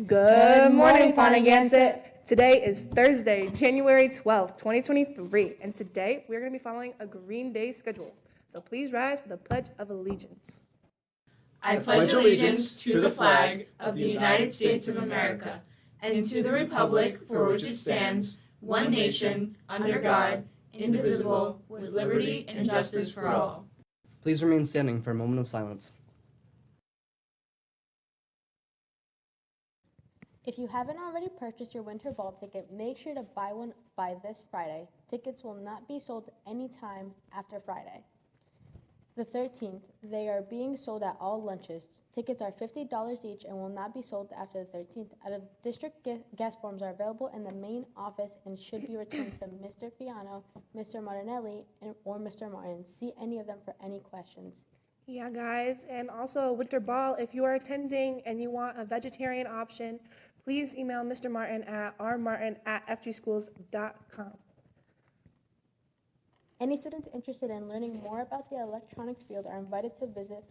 Good morning, Ponagansett. Today is Thursday, January 12th, 2023, and today we're going to be following a Green Day schedule. So please rise for the Pledge of Allegiance. I pledge allegiance to the flag of the United States of America and to the republic for which it stands, one nation, under God, indivisible, with liberty and justice for all. Please remain standing for a moment of silence. If you haven't already purchased your winter ball ticket, make sure to buy one by this Friday. Tickets will not be sold anytime after Friday. The 13th, they are being sold at all lunches. Tickets are $50 each and will not be sold after the 13th. Out-of-district guest forms are available in the main office and should be returned to Mr. Fiano, Mr. Martinelli, or Mr. Martin. See any of them for any questions. Yeah, guys, and also winter ball, if you are attending and you want a vegetarian option, please email Mr. Martin at rmartin@fgschools.com. Any students interested in learning more about the electronics field are invited to visit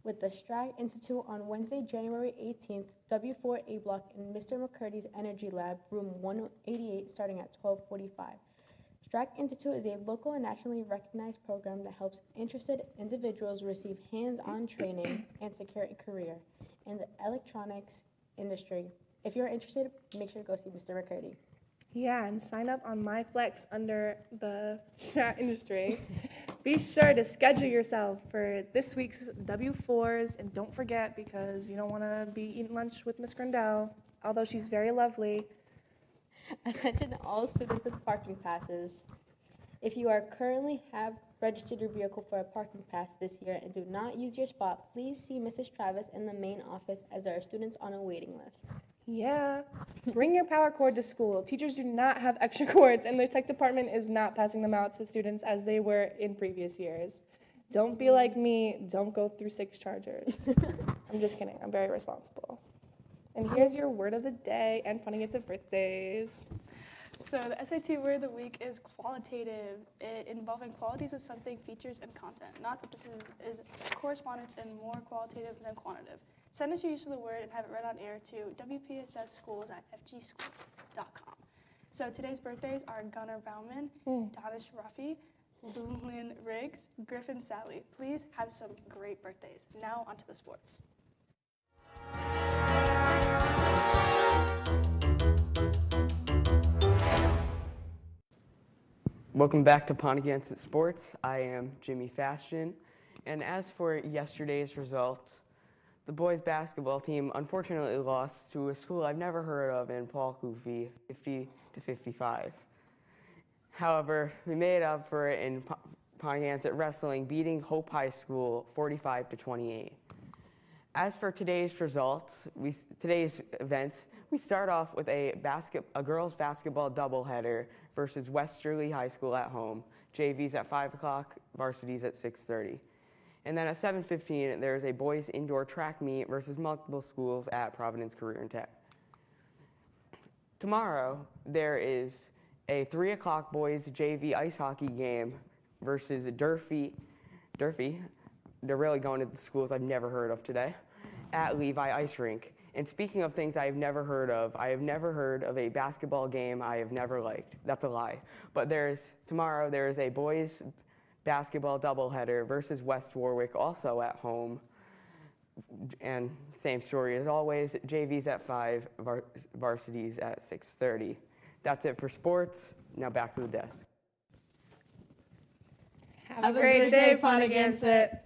with the STRAC Institute on Wednesday, January 18th, W4A Block in Mr. McCurdy's Energy Lab, room 188, starting at 12:45. STRAC Institute is a local and nationally recognized program that helps interested individuals receive hands-on training and secure a career in the electronics industry. If you're interested, make sure to go see Mr. McCurdy. Yeah, and sign up on MyFlex under the chat industry. Be sure to schedule yourself for this week's W4s, and don't forget, because you don't want to be eating lunch with Miss Grindell, although she's very lovely. Attention all students with parking passes. If you are currently have registered your vehicle for a parking pass this year and do not use your spot, please see Mrs. Travis in the main office as there are students on a waiting list. Yeah, bring your power cord to school. Teachers do not have extra cords, and the tech department is not passing them out to students as they were in previous years. Don't be like me. Don't go through 6 chargers. I'm just kidding. I'm very responsible. And here's your word of the day and Ponagansett birthdays. So the SAT word of the week is qualitative, involving qualities of something, features, and content. Not that this is correspondence and more qualitative than quantitative. Send us your use of the word and have it read on air to wpssschools@fgschools.com. So today's birthdays are Gunnar Bauman, Danish Ruffy, Lulin Riggs, Griffin Sally. Please have some great birthdays. Now onto the sports. Welcome back to Ponagansett Sports. I am Jimmy Fashion. And as for yesterday's results, the boys basketball team unfortunately lost to a school I've never heard of in Paul Goofy, 50-55. However, we made up for it in Ponagansett wrestling, beating Hope High School 45-28. As for today's results, today's events, we start off with a girls basketball doubleheader versus Westerly High School at home. JV's at 5 o'clock, varsity's at 6:30. And then at 7:15, there's a boys indoor track meet versus multiple schools at Providence Career and Tech. Tomorrow, there is a 3 o'clock boys JV ice hockey game versus Durfee. They're really going to the schools I've never heard of today, at Levi Ice Rink. And speaking of things I have never heard of, I have never heard of a basketball game I have never liked. That's a lie. But tomorrow there is a boys basketball doubleheader versus West Warwick, also at home. And same story as always, JV's at 5, varsity's at 6:30. That's it for sports. Now back to the desk. Have a great day, Ponagansett.